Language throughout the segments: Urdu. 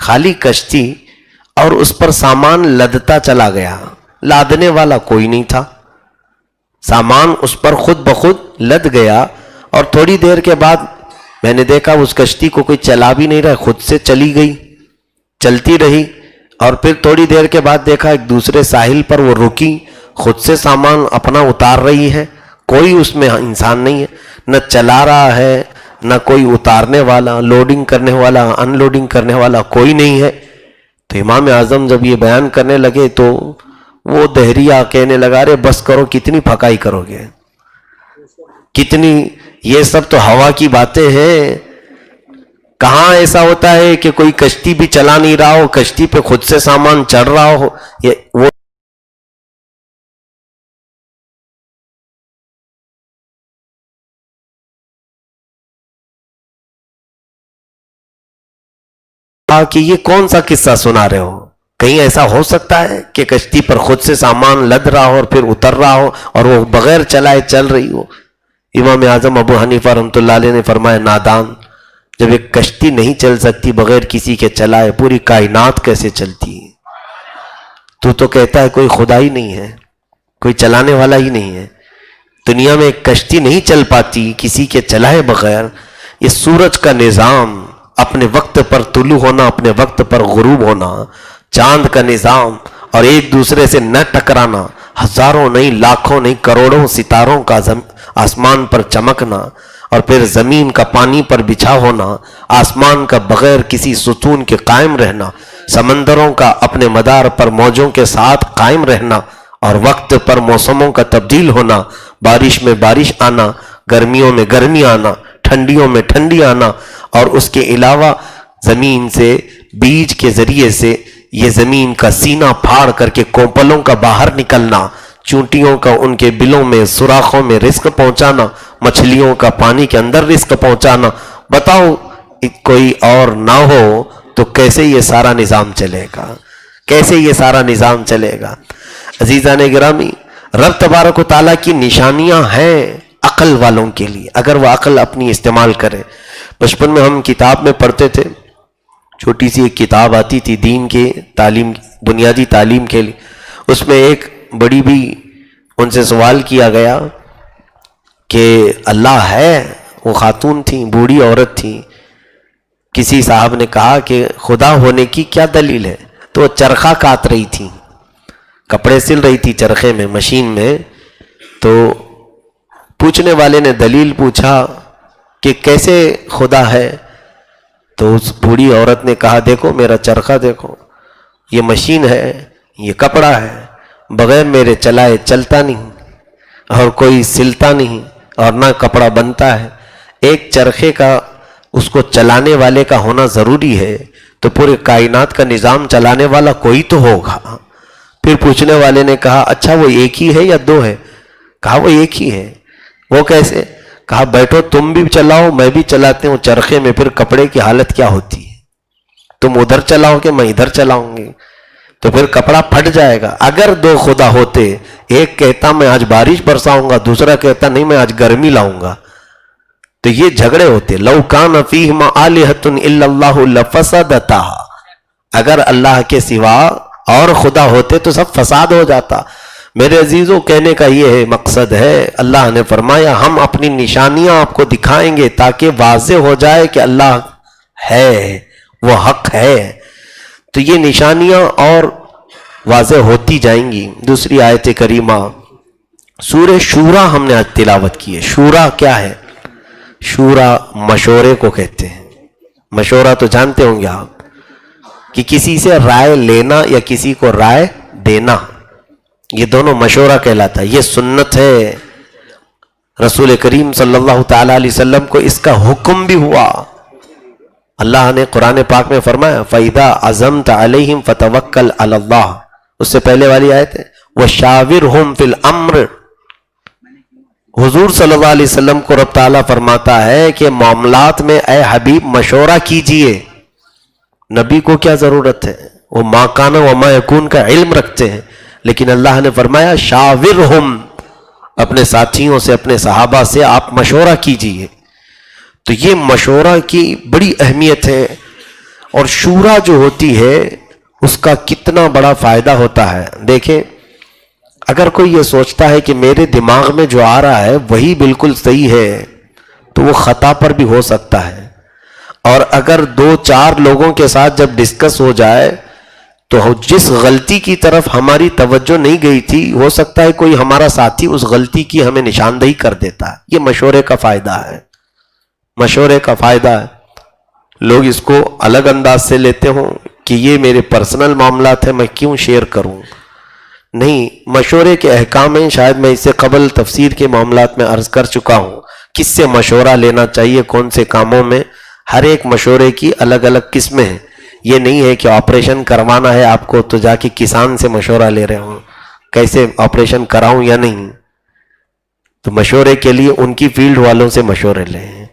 خالی کشتی اور اس پر سامان لدتا چلا گیا، لادنے والا کوئی نہیں تھا، سامان اس پر خود بخود لد گیا، اور تھوڑی دیر کے بعد میں نے دیکھا اس کشتی کو کوئی چلا بھی نہیں رہا، خود سے چلی گئی، چلتی رہی، اور پھر تھوڑی دیر کے بعد دیکھا ایک دوسرے ساحل پر وہ رکی، خود سے سامان اپنا اتار رہی ہے، کوئی اس میں انسان نہیں ہے، نہ چلا رہا ہے نہ کوئی اتارنے والا، لوڈنگ کرنے والا، ان لوڈنگ کرنے والا کوئی نہیں ہے۔ تو امام اعظم جب یہ بیان کرنے لگے تو وہ دہریہ کہنے لگا، رے بس کرو، کتنی پھکائی کرو گے، کتنی، یہ سب تو ہوا کی باتیں ہیں، کہاں ایسا ہوتا ہے کہ کوئی کشتی بھی چلا نہیں رہا ہو، کشتی پہ خود سے سامان چڑھ رہا ہو، وہ کہ یہ کون سا قصہ سنا رہے ہو، کہیں ایسا ہو سکتا ہے کہ کشتی پر خود سے سامان لد رہا ہو اور پھر اتر رہا ہو اور وہ بغیر چلائے چل رہی ہو؟ امام اعظم ابو حنیفہ رحمۃ اللہ علیہ نے فرمایا، نادان، جب ایک کشتی نہیں چل سکتی بغیر کسی کے چلائے، پوری کائنات کیسے چلتی ہے؟ تو کہتا ہے کوئی خدا ہی نہیں ہے، کوئی چلانے والا ہی نہیں ہے، دنیا میں ایک کشتی نہیں چل پاتی کسی کے چلائے بغیر۔ یہ سورج کا نظام، اپنے وقت پر طلوع ہونا، اپنے وقت پر غروب ہونا، چاند کا نظام، اور ایک دوسرے سے نہ ٹکرانا، ہزاروں نہیں، لاکھوں نہیں، کروڑوں ستاروں کا آسمان پر چمکنا، اور پھر زمین کا پانی پر بچھا ہونا، آسمان کا بغیر کسی ستون کے قائم رہنا، سمندروں کا اپنے مدار پر موجوں کے ساتھ قائم رہنا، اور وقت پر موسموں کا تبدیل ہونا، بارش میں بارش آنا، گرمیوں میں گرمی آنا، ٹھنڈیوں میں ٹھنڈی آنا، اور اس کے علاوہ زمین سے بیج کے ذریعے سے یہ زمین کا سینہ پھاڑ کر کے کوپلوں کا باہر نکلنا، چونٹیوں کا ان کے بلوں میں سوراخوں میں رزق پہنچانا، مچھلیوں کا پانی کے اندر رزق پہنچانا۔ بتاؤ کوئی اور نہ ہو تو کیسے یہ سارا نظام چلے گا، کیسے یہ سارا نظام چلے گا؟ عزیزان گرامی، رب تبارک و تعالیٰ کی نشانیاں ہیں عقل والوں کے لیے، اگر وہ عقل اپنی استعمال کرے۔ بچپن میں ہم کتاب میں پڑھتے تھے، چھوٹی سی ایک کتاب آتی تھی دین کے تعلیم، بنیادی تعلیم کے لیے، اس میں ایک بڑی بھی ان سے سوال کیا گیا کہ اللہ ہے؟ وہ خاتون تھیں، بوڑھی عورت تھیں، کسی صاحب نے کہا کہ خدا ہونے کی کیا دلیل ہے؟ تو وہ چرخہ کاٹ رہی تھی، کپڑے سل رہی تھی چرخے میں، مشین میں، تو پوچھنے والے نے دلیل پوچھا کہ کیسے خدا ہے؟ تو اس بوڑھی عورت نے کہا، دیکھو میرا چرخہ دیکھو، یہ مشین ہے، یہ کپڑا ہے، بغیر میرے چلائے چلتا نہیں، اور کوئی سلتا نہیں، اور نہ کپڑا بنتا ہے۔ ایک چرخے کا، اس کو چلانے والے کا ہونا ضروری ہے، تو پورے کائنات کا نظام چلانے والا کوئی تو ہوگا۔ پھر پوچھنے والے نے کہا، اچھا وہ ایک ہی ہے یا دو ہے؟ کہا وہ ایک ہی ہے۔ وہ کیسے؟ کہا بیٹھو، تم بھی چلاؤ میں بھی چلاتے ہوں چرخے میں، پھر کپڑے کی حالت کیا ہوتی ہے؟ تم ادھر چلاؤ گے، میں ادھر چلاؤں گی، تو پھر کپڑا پھٹ جائے گا۔ اگر دو خدا ہوتے، ایک کہتا میں آج بارش برساؤں گا، دوسرا کہتا نہیں میں آج گرمی لاؤں گا، تو یہ جھگڑے ہوتے۔ لو کان فیہما آلہۃ الا اللہ لفسدتا، اگر اللہ کے سوا اور خدا ہوتے تو سب فساد ہو جاتا۔ میرے عزیزوں، کہنے کا یہ ہے مقصد ہے، اللہ نے فرمایا ہم اپنی نشانیاں آپ کو دکھائیں گے تاکہ واضح ہو جائے کہ اللہ ہے، وہ حق ہے۔ تو یہ نشانیاں اور واضح ہوتی جائیں گی۔ دوسری آیت کریمہ سورہ شورا ہم نے آج تلاوت کی ہے۔ شورا کیا ہے؟ شورا مشورے کو کہتے ہیں۔ مشورہ تو جانتے ہوں گے آپ، کہ کسی سے رائے لینا یا کسی کو رائے دینا، یہ دونوں مشورہ کہلاتا ہے۔ یہ سنت ہے، رسول کریم صلی اللہ تعالی علیہ وسلم کو اس کا حکم بھی ہوا۔ اللہ نے قرآن پاک میں فرمایا فَإِذَا عَزَمْتَ عَلَيْهِمْ فَتَوَكَّلْ عَلَى اللَّهِ، اس سے پہلے والی آیت ہے وَشَاوِرْهُمْ فِي الْأَمْرِ۔ حضور صلی اللہ علیہ وسلم کو رب تعالیٰ فرماتا ہے کہ معاملات میں اے حبیب مشورہ کیجئے۔ نبی کو کیا ضرورت ہے؟ وہ ما کان و ما یکون کا علم رکھتے ہیں، لیکن اللہ نے فرمایا شاورہم، اپنے ساتھیوں سے، اپنے صحابہ سے آپ مشورہ کیجئے۔ تو یہ مشورہ کی بڑی اہمیت ہے، اور شورا جو ہوتی ہے اس کا کتنا بڑا فائدہ ہوتا ہے. دیکھیں اگر کوئی یہ سوچتا ہے کہ میرے دماغ میں جو آ رہا ہے وہی بالکل صحیح ہے تو وہ خطا پر بھی ہو سکتا ہے. اور اگر 2-4 لوگوں کے ساتھ جب ڈسکس ہو جائے تو جس غلطی کی طرف ہماری توجہ نہیں گئی تھی ہو سکتا ہے کوئی ہمارا ساتھی اس غلطی کی ہمیں نشاندہی کر دیتا ہے. یہ مشورے کا فائدہ ہے. مشورے کا فائدہ ہے. لوگ اس کو الگ انداز سے لیتے ہوں کہ یہ میرے پرسنل معاملات ہیں میں کیوں شیئر کروں. نہیں, مشورے کے احکام ہیں. شاید میں اس سے قبل تفسیر کے معاملات میں عرض کر چکا ہوں کس سے مشورہ لینا چاہیے کون سے کاموں میں. ہر ایک مشورے کی الگ الگ قسمیں ہیں. یہ نہیں ہے کہ آپریشن کروانا ہے آپ کو تو جا کے کسان سے مشورہ لے رہے ہوں کیسے آپریشن کراؤں یا نہیں. تو مشورے کے لیے ان کی فیلڈ والوں سے مشورے لیں.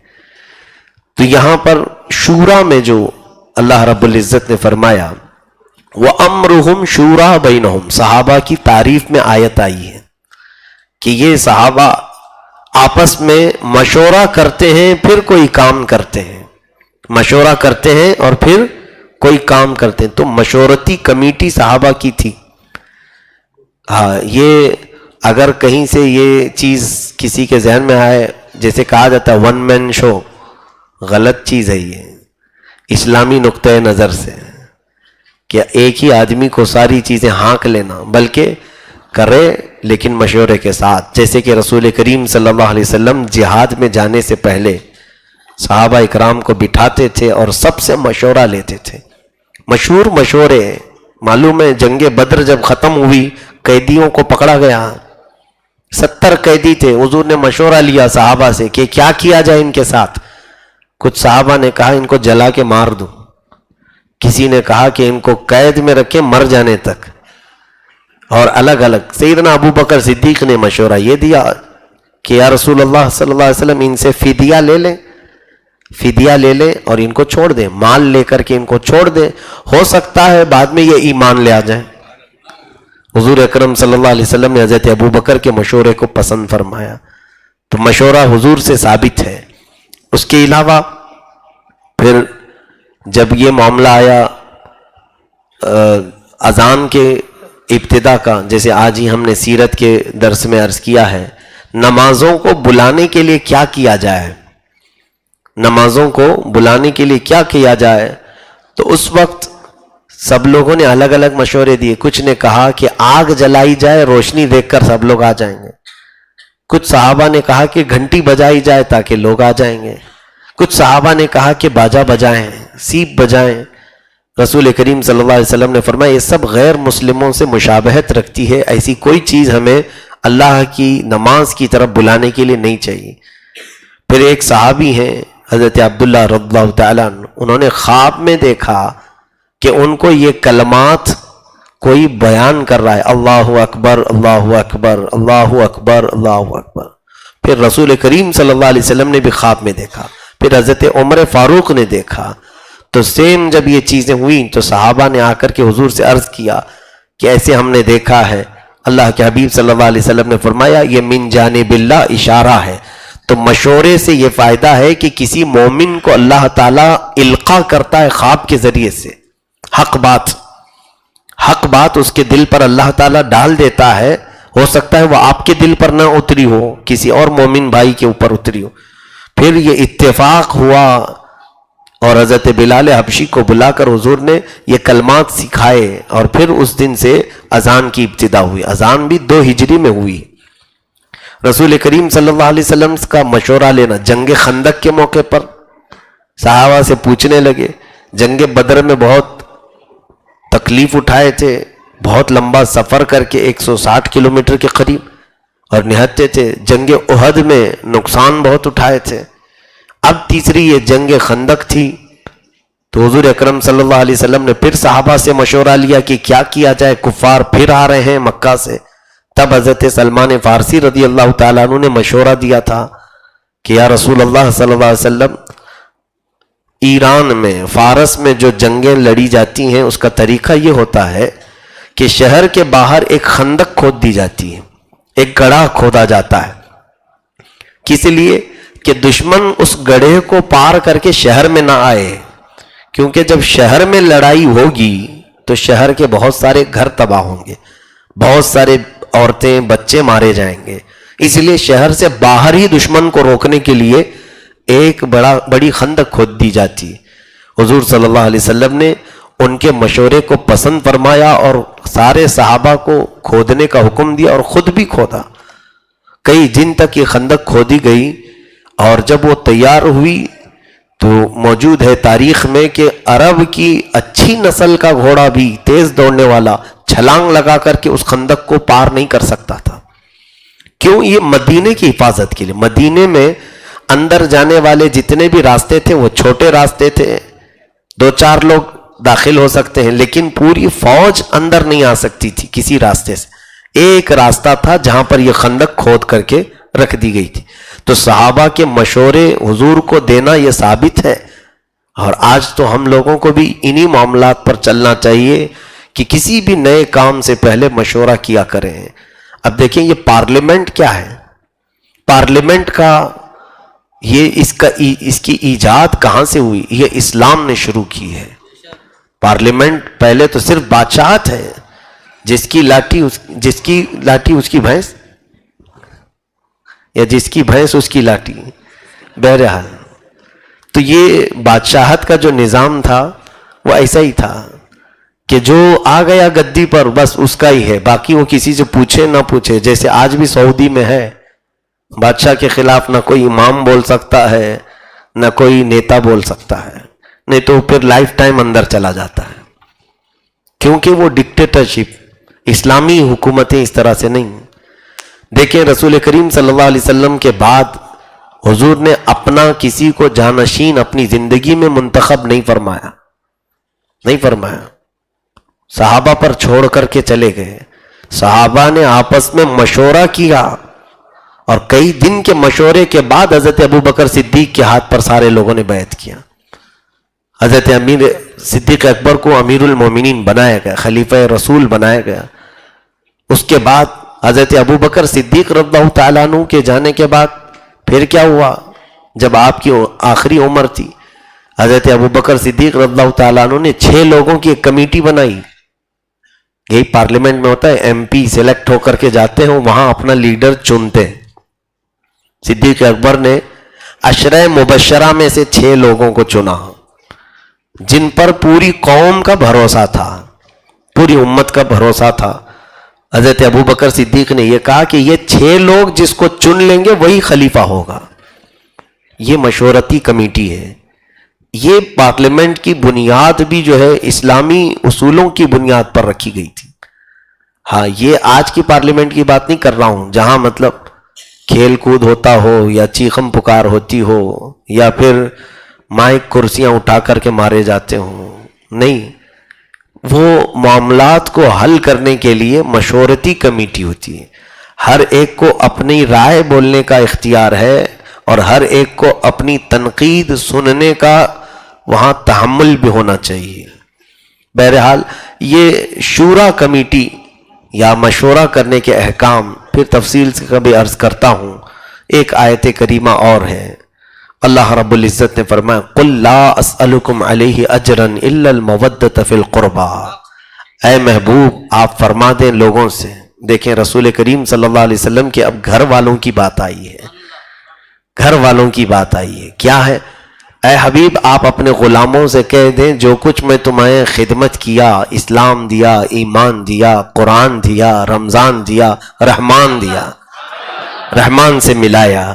تو یہاں پر شورا میں جو اللہ رب العزت نے فرمایا وَأَمْرُهُمْ شُورَا بَيْنَهُمْ, صحابہ کی تعریف میں آیت آئی ہے کہ یہ صحابہ آپس میں مشورہ کرتے ہیں پھر کوئی کام کرتے ہیں. مشورہ کرتے ہیں اور پھر کوئی کام کرتے ہیں. تو مشورتی کمیٹی صحابہ کی تھی. ہاں, یہ اگر کہیں سے یہ چیز کسی کے ذہن میں آئے, جیسے کہا جاتا ہے ون مین شو, غلط چیز ہے یہ اسلامی نقطۂ نظر سے کہ ایک ہی آدمی کو ساری چیزیں ہانک لینا, بلکہ کرے لیکن مشورے کے ساتھ. جیسے کہ رسول کریم صلی اللہ علیہ وسلم جہاد میں جانے سے پہلے صحابہ اکرام کو بٹھاتے تھے اور سب سے مشورہ لیتے تھے. مشہور مشورے معلوم ہے, جنگ بدر جب ختم ہوئی قیدیوں کو پکڑا گیا, 70 قیدی تھے. حضور نے مشورہ لیا صحابہ سے کہ کیا کیا جائے ان کے ساتھ. کچھ صحابہ نے کہا ان کو جلا کے مار دو, کسی نے کہا کہ ان کو قید میں رکھے مر جانے تک, اور الگ الگ. سیدنا ابو بکر صدیق نے مشورہ یہ دیا کہ یا رسول اللہ صلی اللہ علیہ وسلم ان سے فدیہ لے لیں, فدیہ لے لیں اور ان کو چھوڑ دیں, مال لے کر کے ان کو چھوڑ دیں, ہو سکتا ہے بعد میں یہ ایمان لے آ جائیں. حضور اکرم صلی اللہ علیہ وسلم نے حضرت ابو بکر کے مشورے کو پسند فرمایا. تو مشورہ حضور سے ثابت ہے. اس کے علاوہ پھر جب یہ معاملہ آیا اذان کے ابتدا کا, جیسے آج ہی ہم نے سیرت کے درس میں عرض کیا ہے, نمازوں کو بلانے کے لیے کیا کیا جائے, نمازوں کو بلانے کے لیے کیا کیا جائے. تو اس وقت سب لوگوں نے الگ الگ مشورے دیے. کچھ نے کہا کہ آگ جلائی جائے, روشنی دیکھ کر سب لوگ آ جائیں گے. کچھ صحابہ نے کہا کہ گھنٹی بجائی جائے تاکہ لوگ آ جائیں گے. کچھ صحابہ نے کہا کہ باجا بجائیں, سیپ بجائیں. رسول کریم صلی اللہ علیہ وسلم نے فرمایا یہ سب غیر مسلموں سے مشابہت رکھتی ہے, ایسی کوئی چیز ہمیں اللہ کی نماز کی طرف بلانے کے لیے نہیں چاہیے. پھر ایک صحابی ہیں حضرت عبداللہ رضی اللہ تعالیٰ عنہ, انہوں نے خواب میں دیکھا کہ ان کو یہ کلمات کوئی بیان کر رہا ہے, اللہ اکبر اللہ اکبر اللہ اکبر اللہ اکبر. پھر رسول کریم صلی اللہ علیہ وسلم نے بھی خواب میں دیکھا, پھر حضرت عمر فاروق نے دیکھا. تو سیم جب یہ چیزیں ہوئیں تو صحابہ نے آ کر کے حضور سے عرض کیا کہ ایسے ہم نے دیکھا ہے. اللہ کے حبیب صلی اللہ علیہ وسلم نے فرمایا یہ من جانب اللہ اشارہ ہے. تو مشورے سے یہ فائدہ ہے کہ کسی مومن کو اللہ تعالیٰ القاء کرتا ہے خواب کے ذریعے سے, حق بات اس کے دل پر اللہ تعالیٰ ڈال دیتا ہے. ہو سکتا ہے وہ آپ کے دل پر نہ اتری ہو, کسی اور مومن بھائی کے اوپر اتری ہو. پھر یہ اتفاق ہوا اور حضرت بلال حبشی کو بلا کر حضور نے یہ کلمات سکھائے, اور پھر اس دن سے اذان کی ابتدا ہوئی. اذان بھی 2 ہجری میں ہوئی. رسول کریم صلی اللہ علیہ وسلم کا مشورہ لینا. جنگ خندق کے موقع پر صحابہ سے پوچھنے لگے, جنگ بدر میں بہت تکلیف اٹھائے تھے, بہت لمبا سفر کر کے 160 کلومیٹر کے قریب, اور نہتے تھے. جنگ احد میں نقصان بہت اٹھائے تھے. اب تیسری یہ جنگ خندق تھی. تو حضور اکرم صلی اللہ علیہ وسلم نے پھر صحابہ سے مشورہ لیا کہ کیا کیا جائے, کفار پھر آ رہے ہیں مکہ سے. تب حضرت سلمان فارسی رضی اللہ تعالیٰ عنہ نے مشورہ دیا تھا کہ یا رسول اللہ صلی اللہ علیہ وسلم, ایران میں فارس میں جو جنگیں لڑی جاتی ہیں اس کا طریقہ یہ ہوتا ہے کہ شہر کے باہر ایک خندق کھود دی جاتی ہے, ایک گڑھا کھودا جاتا ہے. کس لیے کہ دشمن اس گڑھے کو پار کر کے شہر میں نہ آئے, کیونکہ جب شہر میں لڑائی ہوگی تو شہر کے بہت سارے گھر تباہ ہوں گے، بہت سارے عورتیں بچے مارے جائیں گے، اس لیے شہر سے باہر ہی دشمن کو روکنے کے لیے ایک بڑی خندق کھود دی جاتی۔ حضور صلی اللہ علیہ وسلم نے ان کے مشورے کو پسند فرمایا اور سارے صحابہ کو کھودنے کا حکم دیا اور خود بھی کھودا۔ کئی دن تک یہ خندق کھودی گئی، اور جب وہ تیار ہوئی تو موجود ہے تاریخ میں کہ عرب کی اچھی نسل کا گھوڑا بھی تیز دوڑنے والا چھلانگ لگا کر کے اس خندق کو پار نہیں کر سکتا تھا۔ کیوں؟ یہ مدینے کی حفاظت کے لیے۔ مدینے میں اندر جانے والے جتنے بھی راستے تھے وہ چھوٹے راستے تھے، 2-4 لوگ داخل ہو سکتے ہیں، لیکن پوری فوج اندر نہیں آ سکتی تھی کسی راستے سے۔ ایک راستہ تھا جہاں پر یہ خندق کھود کر کے رکھ دی گئی تھی۔ تو صحابہ کے مشورے حضور کو دینا یہ ثابت ہے، اور آج تو ہم لوگوں کو بھی انہی معاملات پر چلنا چاہیے کہ کسی بھی نئے کام سے پہلے مشورہ کیا کریں۔ اب دیکھیں یہ پارلیمنٹ کیا ہے؟ پارلیمنٹ کا اس کی ایجاد کہاں سے ہوئی؟ یہ اسلام نے شروع کی ہے۔ پارلیمنٹ پہلے تو صرف بادشاہت ہے، جس کی لاٹھی اس کی بھینس، یا جس کی بھینس اس کی لاٹھی، بہرحال تو یہ بادشاہت کا جو نظام تھا وہ ایسا ہی تھا کہ جو آ گیا گدی پر بس اس کا ہی ہے، باقی وہ کسی سے پوچھے نہ پوچھے۔ جیسے آج بھی سعودی میں ہے، بادشاہ کے خلاف نہ کوئی امام بول سکتا ہے نہ کوئی نیتا بول سکتا ہے، نہیں تو پھر لائف ٹائم اندر چلا جاتا ہے، کیونکہ وہ ڈکٹیٹرشپ، اسلامی حکومتیں اس طرح سے نہیں۔ دیکھیں رسول کریم صلی اللہ علیہ وسلم کے بعد حضور نے اپنا کسی کو جانشین اپنی زندگی میں منتخب نہیں فرمایا، صحابہ پر چھوڑ کر کے چلے گئے۔ صحابہ نے آپس میں مشورہ کیا، اور کئی دن کے مشورے کے بعد حضرت ابوبکر صدیق کے ہاتھ پر سارے لوگوں نے بیعت کیا۔ حضرت امیر صدیق اکبر کو امیر المومنین بنایا گیا، خلیفہ رسول بنایا گیا۔ اس کے بعد حضرت ابوبکر صدیق رضی اللہ تعالیٰ عنہ کے جانے کے بعد پھر کیا ہوا؟ جب آپ کی آخری عمر تھی، حضرت ابوبکر صدیق رضی اللہ تعالیٰ عنہ نے 6 لوگوں کی ایک کمیٹی بنائی۔ یہی پارلیمنٹ میں ہوتا ہے، ایم پی سلیکٹ ہو کر کے جاتے ہیں، وہاں اپنا لیڈر چنتے ہیں۔ صدیق اکبر نے عشرہ مبشرہ میں سے 6 لوگوں کو چنا، جن پر پوری قوم کا بھروسہ تھا، پوری امت کا بھروسہ تھا۔ حضرت ابوبکر صدیق نے یہ کہا کہ یہ 6 لوگ جس کو چن لیں گے وہی خلیفہ ہوگا۔ یہ مشورتی کمیٹی ہے۔ یہ پارلیمنٹ کی بنیاد بھی جو ہے اسلامی اصولوں کی بنیاد پر رکھی گئی تھی۔ ہاں، یہ آج کی پارلیمنٹ کی بات نہیں کر رہا ہوں جہاں مطلب کھیل کود ہوتا ہو یا چیخم پکار ہوتی ہو یا پھر مائک کرسیاں اٹھا کر کے مارے جاتے ہوں، نہیں، وہ معاملات کو حل کرنے کے لیے مشورتی کمیٹی ہوتی ہے۔ ہر ایک کو اپنی رائے بولنے کا اختیار ہے، اور ہر ایک کو اپنی تنقید سننے کا وہاں تحمل بھی ہونا چاہیے۔ بہرحال یہ شورا کمیٹی یا مشورہ کرنے کے احکام پھر تفصیل سے کبھی عرض کرتا ہوں۔ ایک آیت کریمہ اور ہے، اللہ رب العزت نے فرمایا قُلْ لَا أَسْأَلُكُمْ عَلَيْهِ أَجْرًا إِلَّا الْمَوَدَّةَ فِي الْقُرْبَى۔ اے محبوب آپ فرما دیں لوگوں سے۔ دیکھیں رسول کریم صلی اللہ علیہ وسلم کے اب گھر والوں کی بات آئی ہے، گھر والوں کی بات آئی ہے۔ کیا ہے؟ اے حبیب آپ اپنے غلاموں سے کہہ دیں جو کچھ میں تمہیں خدمت کیا، اسلام دیا، ایمان دیا، قرآن دیا، رمضان دیا، رحمان دیا، رحمان سے ملایا،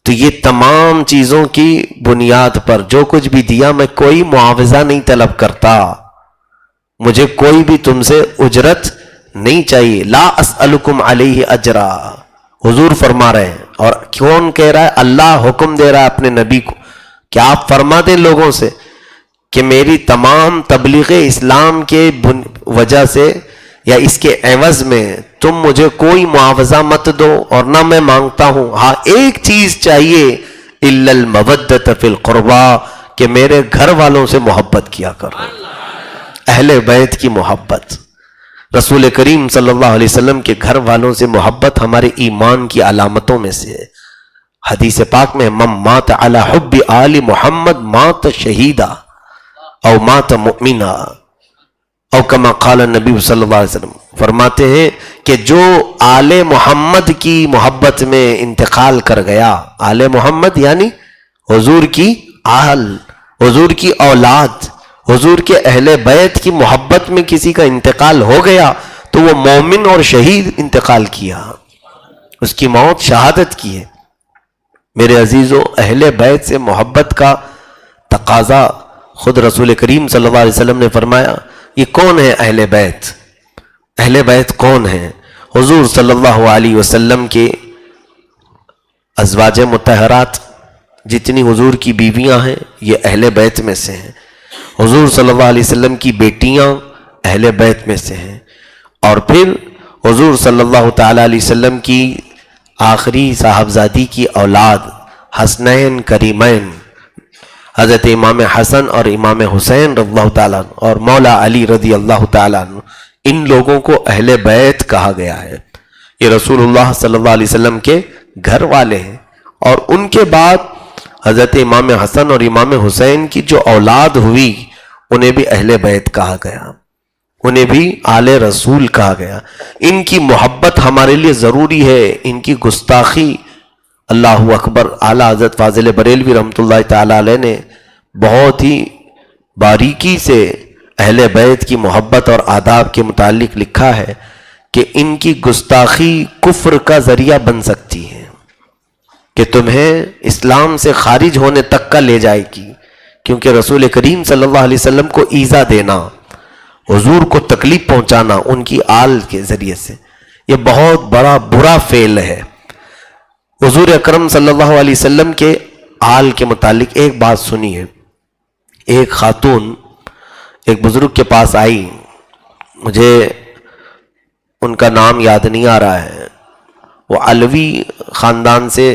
تو یہ تمام چیزوں کی بنیاد پر جو کچھ بھی دیا میں کوئی معاوضہ نہیں طلب کرتا، مجھے کوئی بھی تم سے اجرت نہیں چاہیے۔ لا اسألکم علیہ اجرا، حضور فرما رہے ہیں، اور کون کہہ رہا ہے؟ اللہ حکم دے رہا ہے اپنے نبی کو کہ آپ فرما دیں لوگوں سے کہ میری تمام تبلیغ اسلام کے وجہ سے یا اس کے عوض میں تم مجھے کوئی معاوضہ مت دو، اور نہ میں مانگتا ہوں، ہاں ایک چیز چاہیے، الا المودۃ فی القربى، کہ میرے گھر والوں سے محبت کیا کرو، اہل بیت کی محبت۔ رسول کریم صلی اللہ علیہ وسلم کے گھر والوں سے محبت ہمارے ایمان کی علامتوں میں سے ہے۔ حدیث پاک میں من مات علی حب آل محمد مات شہیدا، او مات مؤمنا او کما قال نبی صلی اللہ علیہ وسلم، فرماتے ہیں کہ جو آل محمد کی محبت میں انتقال کر گیا، آل محمد یعنی حضور کی آل، حضور کی اولاد، حضور کے اہل بیت کی محبت میں کسی کا انتقال ہو گیا تو وہ مومن اور شہید انتقال کیا، اس کی موت شہادت کی ہے۔ میرے عزیزو، اہل بیت سے محبت کا تقاضا خود رسول کریم صلی اللہ علیہ وسلم نے فرمایا۔ یہ کون ہے اہل بیت؟ اہل بیت کون ہیں؟ حضور صلی اللہ علیہ وسلم کے ازواج مطہرات، جتنی حضور کی بیویاں ہیں یہ اہل بیت میں سے ہیں۔ حضور صلی اللہ علیہ وسلم کی بیٹیاں اہل بیت میں سے ہیں، اور پھر حضور صلی اللہ تعالیٰ علیہ وسلم کی آخری صاحبزادی کی اولاد حسنین کریمین حضرت امام حسن اور امام حسین رضی اللہ تعالیٰ عنہ اور مولا علی رضی اللہ تعالیٰ عنہ، ان لوگوں کو اہل بیت کہا گیا ہے۔ یہ رسول اللہ صلی اللہ علیہ وسلم کے گھر والے ہیں، اور ان کے بعد حضرت امام حسن اور امام حسین کی جو اولاد ہوئی انہیں بھی اہل بیت کہا گیا، انہیں بھی آل رسول کہا گیا۔ ان کی محبت ہمارے لیے ضروری ہے، ان کی گستاخی اللہ اکبر۔ اعلیٰ حضرت فاضل بریلوی رحمۃ اللہ تعالیٰ علیہ نے بہت ہی باریکی سے اہل بیت کی محبت اور آداب کے متعلق لکھا ہے کہ ان کی گستاخی کفر کا ذریعہ بن سکتی ہے، کہ تمہیں اسلام سے خارج ہونے تک کا لے جائے گی، کیونکہ رسول کریم صلی اللہ علیہ وسلم کو ایذا دینا، حضور کو تکلیف پہنچانا ان کی آل کے ذریعے سے، یہ بہت بڑا برا فعل ہے۔ حضور اکرم صلی اللہ علیہ وسلم کے آل کے متعلق ایک بات سنی ہے۔ ایک خاتون ایک بزرگ کے پاس آئی، مجھے ان کا نام یاد نہیں آ رہا ہے، وہ علوی خاندان سے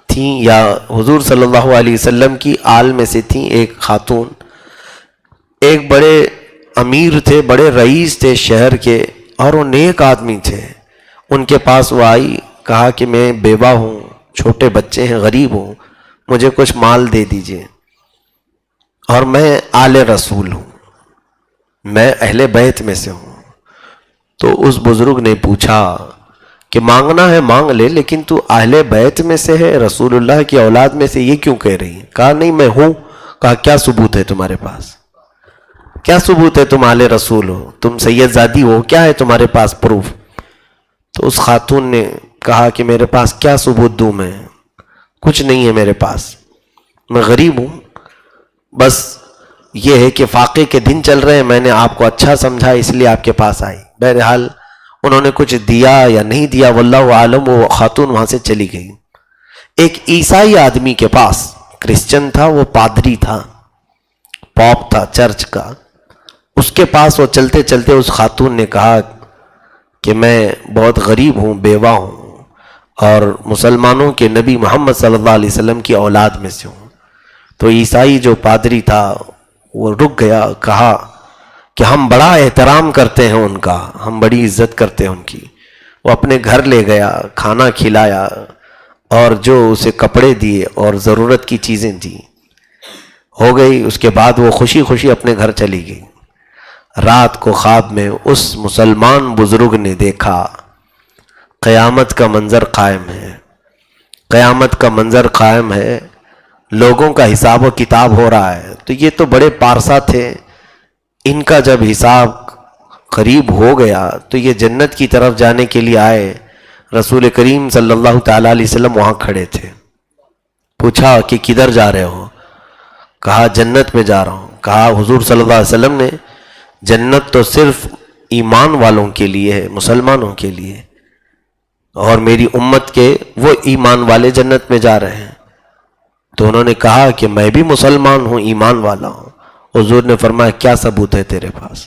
تھیں یا حضور صلی اللہ علیہ وسلم کی آل میں سے تھیں۔ ایک خاتون، ایک بڑے امیر تھے، بڑے رئیس تھے شہر کے، اور وہ نیک آدمی تھے۔ ان کے پاس وہ آئی، کہا کہ میں بیوہ ہوں، چھوٹے بچے ہیں، غریب ہوں، مجھے کچھ مال دے دیجئے، اور میں آل رسول ہوں، میں اہل بیت میں سے ہوں۔ تو اس بزرگ نے پوچھا کہ مانگنا ہے مانگ لے، لیکن تو اہل بیت میں سے ہے، رسول اللہ کی اولاد میں سے، یہ کیوں کہہ رہی ہے؟ کہا نہیں میں ہوں۔ کہا کیا ثبوت ہے تمہارے پاس؟ کیا ثبوت ہے تم آل رسول ہو، تم سید زادی ہو، کیا ہے تمہارے پاس پروف؟ تو اس خاتون نے کہا کہ میرے پاس کیا ثبوت دوں، میں کچھ نہیں ہے میرے پاس، میں غریب ہوں، بس یہ ہے کہ فاقے کے دن چل رہے ہیں، میں نے آپ کو اچھا سمجھا اس لیے آپ کے پاس آئی۔ بہرحال انہوں نے کچھ دیا یا نہیں دیا واللہ عالم، وہ خاتون وہاں سے چلی گئی۔ ایک عیسائی آدمی کے پاس، کرسچن تھا، وہ پادری تھا، پوپ تھا چرچ کا، اس کے پاس وہ چلتے چلتے اس خاتون نے کہا کہ میں بہت غریب ہوں، بیوہ ہوں، اور مسلمانوں کے نبی محمد صلی اللہ علیہ وسلم کی اولاد میں سے ہوں۔ تو عیسائی جو پادری تھا وہ رک گیا، کہا کہ ہم بڑا احترام کرتے ہیں ان کا، ہم بڑی عزت کرتے ہیں ان کی۔ وہ اپنے گھر لے گیا، کھانا کھلایا، اور جو اسے کپڑے دیے اور ضرورت کی چیزیں دی، ہو گئی۔ اس کے بعد وہ خوشی خوشی اپنے گھر چلی گئی۔ رات کو خواب میں اس مسلمان بزرگ نے دیکھا قیامت کا منظر قائم ہے، قیامت کا منظر قائم ہے، لوگوں کا حساب و کتاب ہو رہا ہے۔ تو یہ تو بڑے پارسا تھے، ان کا جب حساب قریب ہو گیا تو یہ جنت کی طرف جانے کے لیے آئے۔ رسول کریم صلی اللہ تعالیٰ علیہ وسلم وہاں کھڑے تھے۔ پوچھا کہ کدھر جا رہے ہو؟ کہا جنت میں جا رہا ہوں۔ کہا حضور صلی اللہ علیہ وسلم نے جنت تو صرف ایمان والوں کے لیے ہے، مسلمانوں کے لیے، اور میری امت کے وہ ایمان والے جنت میں جا رہے ہیں۔ تو انہوں نے کہا کہ میں بھی مسلمان ہوں، ایمان والا ہوں۔ حضور نے فرمایا کیا ثبوت ہے تیرے پاس؟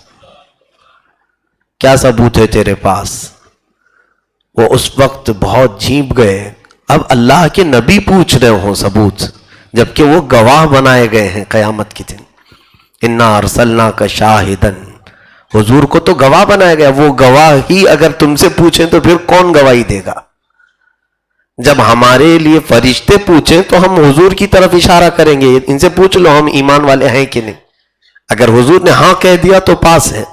کیا ثبوت ہے تیرے پاس؟ وہ اس وقت بہت جھیپ گئے۔ اب اللہ کے نبی پوچھ رہے ہوں ثبوت، جبکہ وہ گواہ بنائے گئے ہیں قیامت کے دن۔ انا ارسلناک شاہدن، حضور کو تو گواہ بنایا گیا، وہ گواہ ہی اگر تم سے پوچھیں تو پھر کون گواہی دے گا؟ جب ہمارے لیے فرشتے پوچھیں تو ہم حضور کی طرف اشارہ کریں گے، ان سے پوچھ لو ہم ایمان والے ہیں کہ نہیں۔ اگر حضور نے ہاں کہہ دیا تو پاس ہے.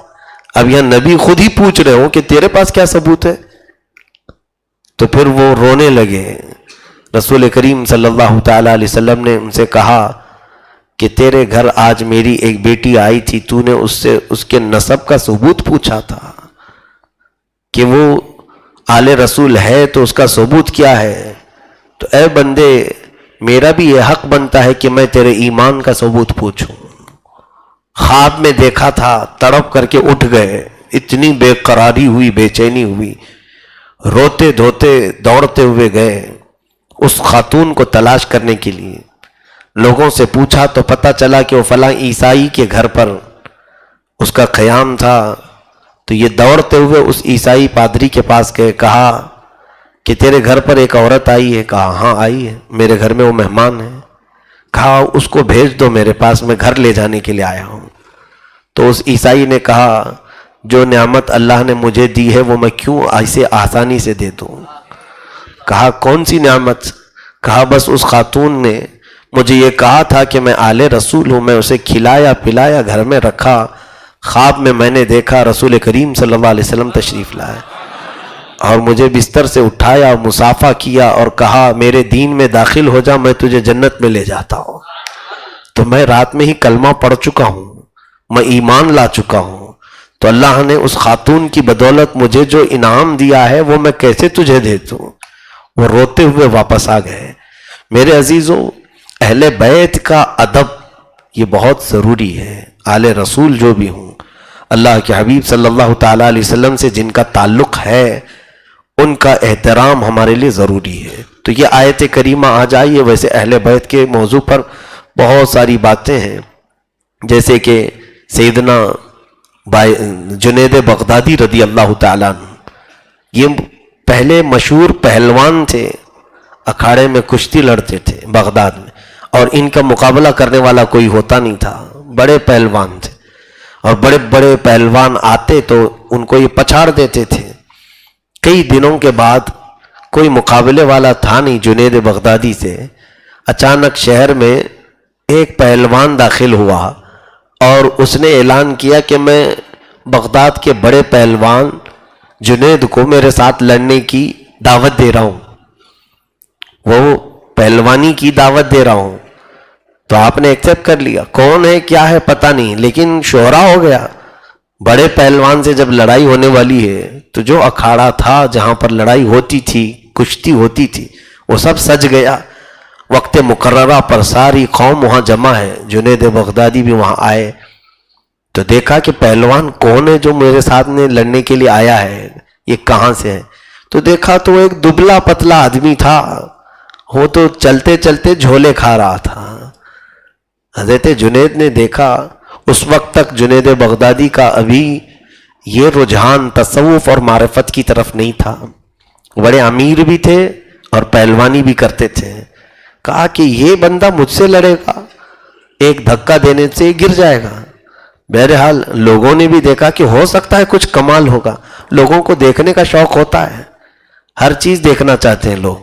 اب یہاں نبی خود ہی پوچھ رہے ہوں کہ تیرے پاس کیا ثبوت ہے, تو پھر وہ رونے لگے. رسول کریم صلی اللہ تعالی علیہ وسلم نے ان سے کہا کہ تیرے گھر آج میری ایک بیٹی آئی تھی, تو نے اس سے اس کے نسب کا ثبوت پوچھا تھا کہ وہ آل رسول ہے تو اس کا ثبوت کیا ہے. تو اے بندے, میرا بھی یہ حق بنتا ہے کہ میں تیرے ایمان کا ثبوت پوچھوں. خواب میں دیکھا تھا, تڑپ کر کے اٹھ گئے, اتنی بے قراری ہوئی, بے چینی ہوئی, روتے دھوتے دوڑتے ہوئے گئے اس خاتون کو تلاش کرنے کے لیے. لوگوں سے پوچھا تو پتہ چلا کہ وہ فلاں عیسائی کے گھر پر اس کا قیام تھا. تو یہ دوڑتے ہوئے اس عیسائی پادری کے پاس گئے, کہا کہ تیرے گھر پر ایک عورت آئی ہے. کہا ہاں آئی ہے, میرے گھر میں وہ مہمان ہے. کہا اس کو بھیج دو میرے پاس, میں گھر لے جانے کے لیے آیا ہوں. تو اس عیسائی نے کہا جو نعمت اللہ نے مجھے دی ہے وہ میں کیوں ایسے آسانی سے دے دوں. کہا کون سی نعمت؟ کہا بس اس خاتون نے مجھے یہ کہا تھا کہ میں آل رسول ہوں, میں اسے کھلایا پلایا, گھر میں رکھا. خواب میں نے دیکھا رسول کریم صلی اللہ علیہ وسلم تشریف لائے اور مجھے بستر سے اٹھایا, مصافحہ کیا اور کہا میرے دین میں داخل ہو جا, میں تجھے جنت میں لے جاتا ہوں. تو میں رات میں ہی کلمہ پڑھ چکا ہوں, میں ایمان لا چکا ہوں. تو اللہ نے اس خاتون کی بدولت مجھے جو انعام دیا ہے وہ میں کیسے تجھے دے دوں. وہ روتے ہوئے واپس آ گئے. میرے عزیزوں, اہل بیت کا ادب یہ بہت ضروری ہے. آل رسول جو بھی ہوں, اللہ کے حبیب صلی اللہ تعالیٰ علیہ وسلم سے جن کا تعلق ہے, ان کا احترام ہمارے لیے ضروری ہے. تو یہ آیت کریمہ آ جائیے. ویسے اہل بیت کے موضوع پر بہت ساری باتیں ہیں, جیسے کہ سیدنا جنید بغدادی رضی اللہ تعالیٰ عنہ, یہ پہلے مشہور پہلوان تھے, اکھاڑے میں کشتی لڑتے تھے بغداد میں, اور ان کا مقابلہ کرنے والا کوئی ہوتا نہیں تھا. بڑے پہلوان تھے اور بڑے بڑے پہلوان آتے تو ان کو یہ پچھاڑ دیتے تھے. کئی دنوں کے بعد کوئی مقابلے والا تھا نہیں جنید بغدادی سے. اچانک شہر میں ایک پہلوان داخل ہوا اور اس نے اعلان کیا کہ میں بغداد کے بڑے پہلوان جنید کو میرے ساتھ لڑنے کی دعوت دے رہا ہوں, وہ پہلوانی کی دعوت دے رہا ہوں. تو آپ نے ایکسیپٹ کر لیا. کون ہے کیا ہے پتہ نہیں, لیکن شہرا ہو گیا. بڑے پہلوان سے جب لڑائی ہونے والی ہے تو جو اکھاڑا تھا جہاں پر لڑائی ہوتی تھی, کشتی ہوتی تھی, وہ سب سج گیا. وقت مقررہ پر ساری قوم وہاں جمع ہے. جنید بغدادی بھی وہاں آئے تو دیکھا کہ پہلوان کون ہے جو میرے ساتھ نے لڑنے کے لیے آیا ہے, یہ کہاں سے ہے. تو دیکھا تو ایک دبلا پتلا آدمی تھا, وہ تو چلتے چلتے جھولے کھا رہا تھا. حضرت جنید نے دیکھا, اس وقت تک جنید بغدادی کا ابھی یہ رجحان تصوف اور معرفت کی طرف نہیں تھا. بڑے امیر بھی تھے اور پہلوانی بھی کرتے تھے. کہا کہ یہ بندہ مجھ سے لڑے گا, ایک دھکا دینے سے گر جائے گا. بہرحال لوگوں نے بھی دیکھا کہ ہو سکتا ہے کچھ کمال ہوگا. لوگوں کو دیکھنے کا شوق ہوتا ہے, ہر چیز دیکھنا چاہتے ہیں لوگ,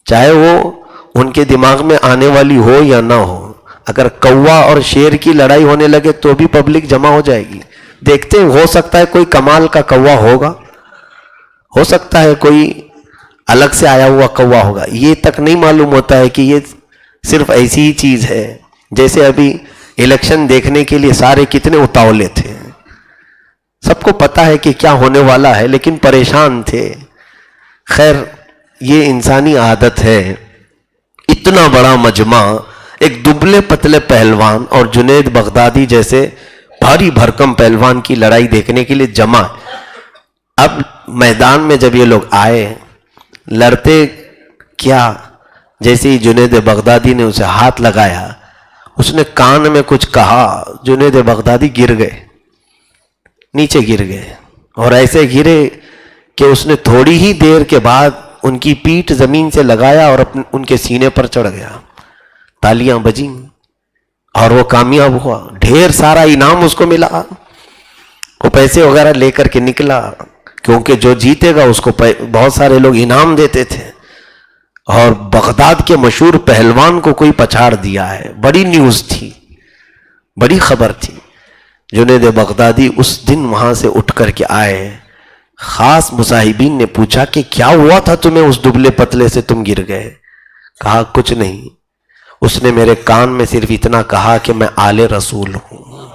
چاہے وہ ان کے دماغ میں آنے والی ہو یا نہ ہو. اگر کوا اور شیر کی لڑائی ہونے لگے تو بھی پبلک جمع ہو جائے گی. دیکھتے ہیں, ہو سکتا ہے کوئی کمال کا کوا ہوگا, ہو سکتا ہے کوئی الگ سے آیا ہوا کوا ہوگا. یہ تک نہیں معلوم ہوتا ہے کہ یہ صرف ایسی ہی چیز ہے. جیسے ابھی الیکشن دیکھنے کے لیے سارے کتنے اتاولے تھے, سب کو پتا ہے کہ کیا ہونے والا ہے, لیکن پریشان تھے. خیر, یہ انسانی عادت ہے. اتنا بڑا مجمع ایک دبلے پتلے پہلوان اور جنید بغدادی جیسے بھاری بھرکم پہلوان کی لڑائی دیکھنے کے لیے جمع. اب میدان میں جب یہ لوگ آئے, لڑتے کیا, جیسے ہی جنید بغدادی نے اسے ہاتھ لگایا, اس نے کان میں کچھ کہا, جنید بغدادی گر گئے, نیچے گر گئے. اور ایسے گرے کہ اس نے تھوڑی ہی دیر کے بعد ان کی پیٹھ زمین سے لگایا اور ان کے سینے پر چڑھ گیا. تالیاں بجیں اور وہ کامیاب ہوا. ڈھیر سارا انعام اس کو ملا. وہ پیسے وغیرہ لے کر کے نکلا, کیونکہ جو جیتے گا اس کو بہت سارے لوگ انعام دیتے تھے. اور بغداد کے مشہور پہلوان کو کوئی پچھاڑ دیا ہے. بڑی نیوز تھی, بڑی خبر تھی. جنید بغدادی اس دن وہاں سے اٹھ کر کے آئے. خاص مصاحبین نے پوچھا کہ کیا ہوا تھا تمہیں اس دبلے پتلے سے تم گر گئے؟ کہا کچھ نہیں، اس نے میرے کان میں صرف اتنا کہا کہ میں آل رسول ہوں.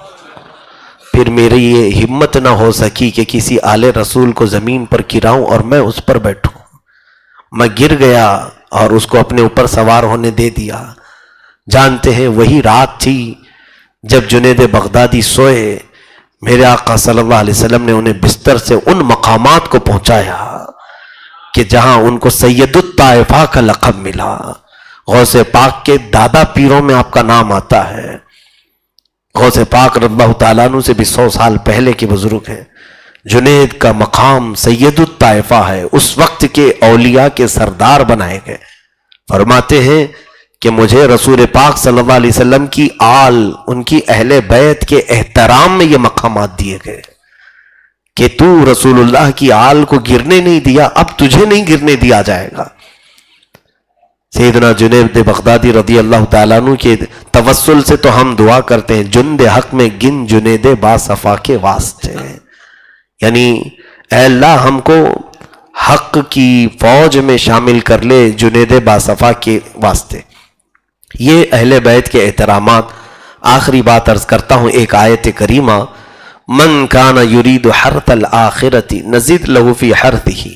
پھر میری یہ ہمت نہ ہو سکی کہ کسی آل رسول کو زمین پر گراؤں اور میں اس پر بیٹھوں. میں گر گیا اور اس کو اپنے اوپر سوار ہونے دے دیا. جانتے ہیں وہی رات تھی جب جنید بغدادی سوئے، میرے آقا صلی اللہ علیہ وسلم نے انہیں بستر سے ان مقامات کو پہنچایا کہ جہاں ان کو سید الطائفہ کا لقب ملا. غوث پاک کے دادا پیروں میں آپ کا نام آتا ہے. غوث پاک رضی اللہ تعالیٰ عنہ سے بھی 100 سال پہلے کے بزرگ ہیں. جنید کا مقام سید الطائفہ ہے، اس وقت کے اولیاء کے سردار بنائے گئے. فرماتے ہیں کہ مجھے رسول پاک صلی اللہ علیہ وسلم کی آل، ان کی اہل بیت کے احترام میں یہ مقامات دیے گئے کہ تو رسول اللہ کی آل کو گرنے نہیں دیا، اب تجھے نہیں گرنے دیا جائے گا. سیدنا جنید بغدادی رضی اللہ تعالیٰ عنہ کے توسل سے تو ہم دعا کرتے ہیں، جند حق میں گن جنید باصفا کے واسطے، یعنی اے اللہ ہم کو حق کی فوج میں شامل کر لے جنید باصفا کے واسطے. یہ اہل بیت کے احترامات. آخری بات عرض کرتا ہوں، ایک آیت کریمہ، من کان یرید حرث الآخرۃ نزد لہ فی حرثہ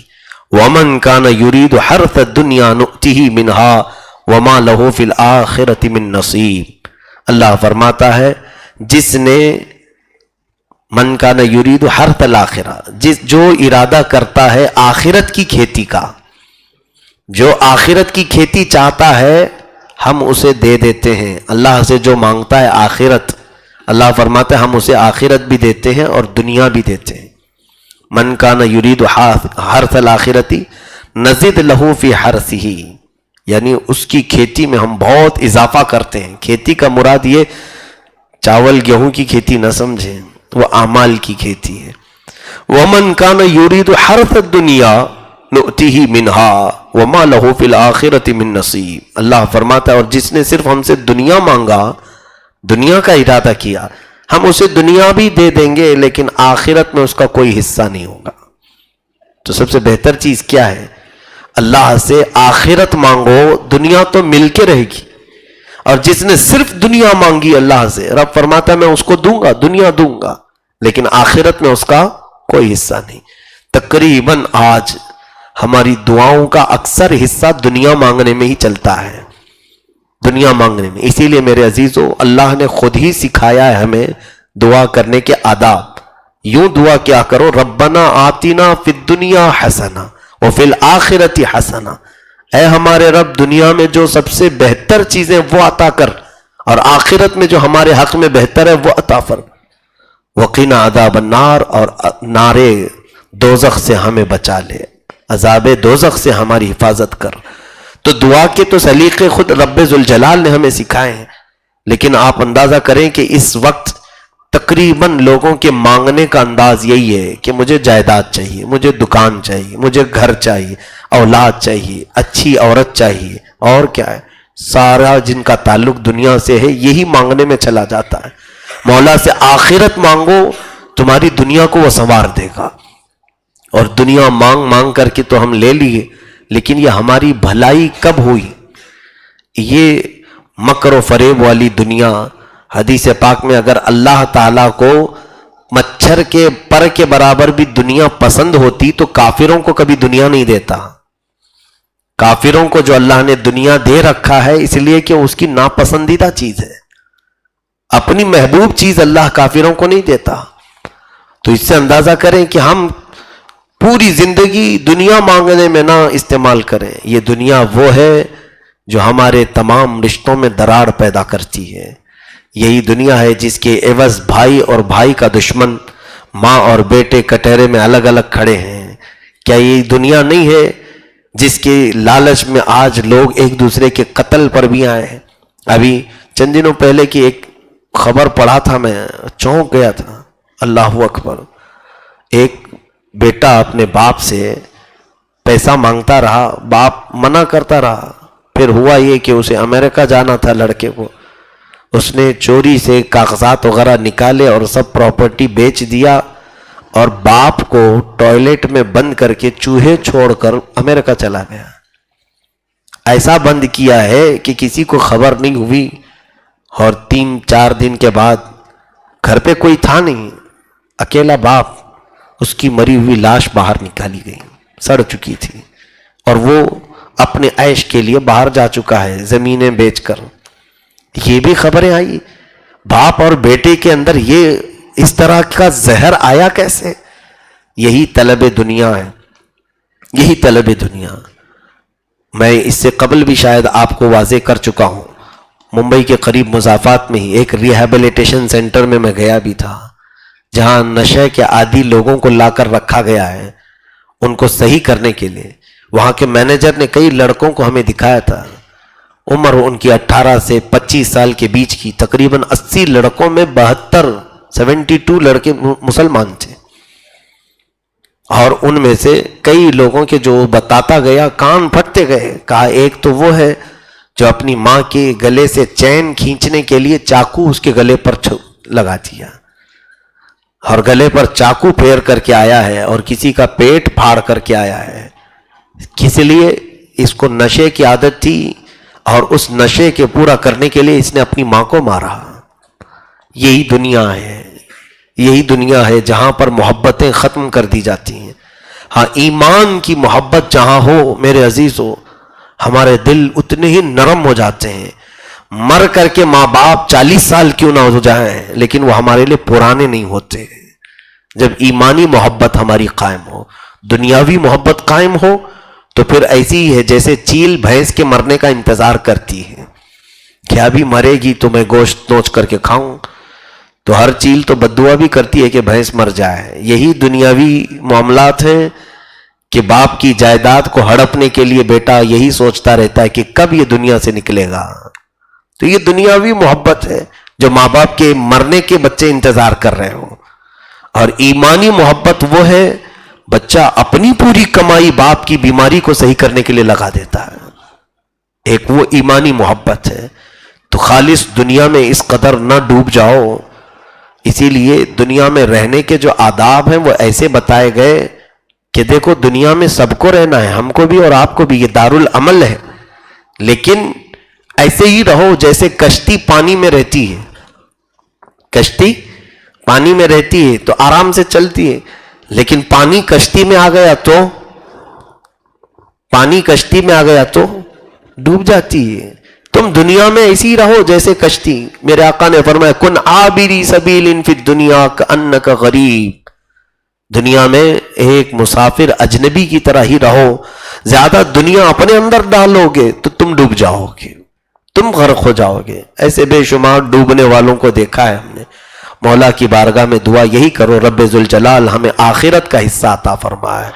ومن کان یرید حرث الدنیا نؤتہ منہا وما لہ فی الآخرۃ من نصیب. اللہ فرماتا ہے جس نے من کان یرید حرث الآخرہ، جو ارادہ کرتا ہے آخرت کی کھیتی کا، جو آخرت کی کھیتی چاہتا ہے ہم اسے دے دیتے ہیں. اللہ سے جو مانگتا ہے آخرت، اللہ فرماتا ہے ہم اسے آخرت بھی دیتے ہیں اور دنیا بھی دیتے ہیں. من کان یرید حرث الآخرۃ نزد لہ فی حرثہ، یعنی اس کی کھیتی میں ہم بہت اضافہ کرتے ہیں. کھیتی کا مراد یہ چاول گیہوں کی کھیتی نہ سمجھیں، وہ اعمال کی کھیتی ہے. ومن کان یرید حرث الدنیا نؤتہ منہا وما لہ فی الآخرۃ من نصیب. اللہ فرماتا ہے اور جس نے صرف ہم سے دنیا مانگا، دنیا کا ارادہ کیا، ہم اسے دنیا بھی دے دیں گے لیکن آخرت میں اس کا کوئی حصہ نہیں ہوگا. تو سب سے بہتر چیز کیا ہے؟ اللہ سے آخرت مانگو، دنیا تو مل کے رہے گی. اور جس نے صرف دنیا مانگی اللہ سے، رب فرماتا ہے میں اس کو دوں گا، دنیا دوں گا، لیکن آخرت میں اس کا کوئی حصہ نہیں. تقریباً آج ہماری دعاؤں کا اکثر حصہ دنیا مانگنے میں ہی چلتا ہے، دنیا مانگنے میں. اسی لیے میرے عزیزو، اللہ نے خود ہی سکھایا ہے ہمیں دعا کرنے کے آداب. یوں دعا کیا کرو، ربنا آتنا فی الدنیا حسنہ وفی الآخرۃ حسنہ. اے ہمارے رب، دنیا میں جو سب سے بہتر چیزیں وہ عطا کر، اور آخرت میں جو ہمارے حق میں بہتر ہے وہ عطا فر. وقنا عذاب النار، اور نارے دوزخ سے ہمیں بچا لے، عذاب دوزخ سے ہماری حفاظت کر. تو دعا کے تو سلیقے خود رب ذوالجلال نے ہمیں سکھائے ہیں، لیکن آپ اندازہ کریں کہ اس وقت تقریباً لوگوں کے مانگنے کا انداز یہی ہے کہ مجھے جائیداد چاہیے، مجھے دکان چاہیے، مجھے گھر چاہیے، اولاد چاہیے، اچھی عورت چاہیے، اور کیا ہے، سارا جن کا تعلق دنیا سے ہے یہی مانگنے میں چلا جاتا ہے. مولا سے آخرت مانگو، تمہاری دنیا کو وہ سنوار دے گا. اور دنیا مانگ مانگ کر کے تو ہم لے لیے، لیکن یہ ہماری بھلائی کب ہوئی؟ یہ مکر و فریب والی دنیا. حدیث پاک میں اگر اللہ تعالیٰ کو مچھر کے پر کے برابر بھی دنیا پسند ہوتی تو کافروں کو کبھی دنیا نہیں دیتا. کافروں کو جو اللہ نے دنیا دے رکھا ہے اس لیے کہ اس کی ناپسندیدہ چیز ہے. اپنی محبوب چیز اللہ کافروں کو نہیں دیتا. تو اس سے اندازہ کریں کہ ہم پوری زندگی دنیا مانگنے میں نہ استعمال کریں. یہ دنیا وہ ہے جو ہمارے تمام رشتوں میں دراڑ پیدا کرتی ہے. یہی دنیا ہے جس کے عوض بھائی اور بھائی کا دشمن، ماں اور بیٹے کٹہرے میں الگ الگ کھڑے ہیں. کیا یہ دنیا نہیں ہے جس کے لالچ میں آج لوگ ایک دوسرے کے قتل پر بھی آئے ہیں؟ ابھی چند دنوں پہلے کی ایک خبر پڑھا تھا، میں چونک گیا تھا. اللہ اکبر. ایک بیٹا اپنے باپ سے پیسہ مانگتا رہا، باپ منع کرتا رہا. پھر ہوا یہ کہ اسے امریکہ جانا تھا لڑکے کو. اس نے چوری سے کاغذات وغیرہ نکالے اور سب پراپرٹی بیچ دیا اور باپ کو ٹوائلٹ میں بند کر کے چوہے چھوڑ کر امریکہ چلا گیا. ایسا بند کیا ہے کہ کسی کو خبر نہیں ہوئی، اور 3-4 دن کے بعد گھر پہ کوئی تھا نہیں، اکیلا باپ، اس کی مری ہوئی لاش باہر نکالی گئی، سڑ چکی تھی، اور وہ اپنے عیش کے لیے باہر جا چکا ہے زمینیں بیچ کر. یہ بھی خبریں آئی. باپ اور بیٹے کے اندر یہ اس طرح کا زہر آیا کیسے؟ یہی طلب دنیا ہے، یہی طلب دنیا. میں اس سے قبل بھی شاید آپ کو واضح کر چکا ہوں. ممبئی کے قریب مضافات میں ہی ایک ریہیبلیٹیشن سینٹر میں گیا بھی تھا، جہاں نشے کے عادی لوگوں کو لا کر رکھا گیا ہے ان کو صحیح کرنے کے لیے. وہاں کے مینیجر نے کئی لڑکوں کو ہمیں دکھایا تھا، عمر ان کی 18 سے 25 سال کے بیچ کی. تقریباً 80 لڑکوں میں 72 لڑکے مسلمان تھے، اور ان میں سے کئی لوگوں کے جو بتاتا گیا کان پھٹتے گئے. کہا ایک تو وہ ہے جو اپنی ماں کے گلے سے چین کھینچنے کے لیے چاقو اس کے گلے پر لگا دیا، اور گلے پر چاقو پھیر کر کے آیا ہے، اور کسی کا پیٹ پھاڑ کر کے آیا ہے. کس لیے؟ اس کو نشے کی عادت تھی، اور اس نشے کے پورا کرنے کے لیے اس نے اپنی ماں کو مارا. یہی دنیا ہے، یہی دنیا ہے جہاں پر محبتیں ختم کر دی جاتی ہیں. ہاں، ایمان کی محبت جہاں ہو میرے عزیزو، ہمارے دل اتنے ہی نرم ہو جاتے ہیں. مر کر کے ماں باپ 40 سال کیوں نہ ہو جائیں، لیکن وہ ہمارے لیے پرانے نہیں ہوتے. جب ایمانی محبت ہماری قائم ہو، دنیاوی محبت قائم ہو، تو پھر ایسی ہی ہے جیسے چیل بھینس کے مرنے کا انتظار کرتی ہے کہ ابھی مرے گی تو میں گوشت نوچ کر کے کھاؤں. تو ہر چیل تو بددعا بھی کرتی ہے کہ بھینس مر جائے. یہی دنیاوی معاملات ہیں کہ باپ کی جائیداد کو ہڑپنے کے لیے بیٹا یہی سوچتا رہتا ہے کہ کب یہ دنیا سے نکلے گا. تو یہ دنیاوی محبت ہے جو ماں باپ کے مرنے کے بچے انتظار کر رہے ہوں. اور ایمانی محبت وہ ہے بچہ اپنی پوری کمائی باپ کی بیماری کو صحیح کرنے کے لیے لگا دیتا ہے. ایک وہ ایمانی محبت ہے. تو خالص دنیا میں اس قدر نہ ڈوب جاؤ. اسی لیے دنیا میں رہنے کے جو آداب ہیں وہ ایسے بتائے گئے کہ دیکھو دنیا میں سب کو رہنا ہے، ہم کو بھی اور آپ کو بھی، یہ دارالعمل ہے. لیکن ایسے ہی رہو جیسے کشتی پانی میں رہتی ہے. کشتی پانی میں رہتی ہے تو آرام سے چلتی ہے، لیکن پانی کشتی میں آ گیا تو ڈوب جاتی ہے. تم دنیا میں ایسی رہو جیسے کشتی. میرے آقا نے فرمایا کن عابری سبیل فی الدنیا کانک غریب. دنیا میں ایک مسافر اجنبی کی طرح ہی رہو. زیادہ دنیا اپنے اندر ڈالو گے تو تم ڈوب جاؤ گے، تم غرق ہو جاؤ گے. ایسے بے شمار ڈوبنے والوں کو دیکھا ہے ہم نے. مولا کی بارگاہ میں دعا یہی کرو رب ذوالجلال ہمیں آخرت کا حصہ عطا فرمائے.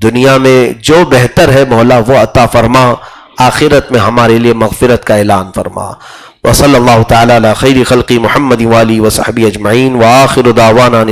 دنیا میں جو بہتر ہے مولا وہ عطا فرما، آخرت میں ہمارے لیے مغفرت کا اعلان فرما. وصلی اللہ تعالی علی خیر خلق محمد وآلہ وصحبہ اجمعین وآخر دعوانا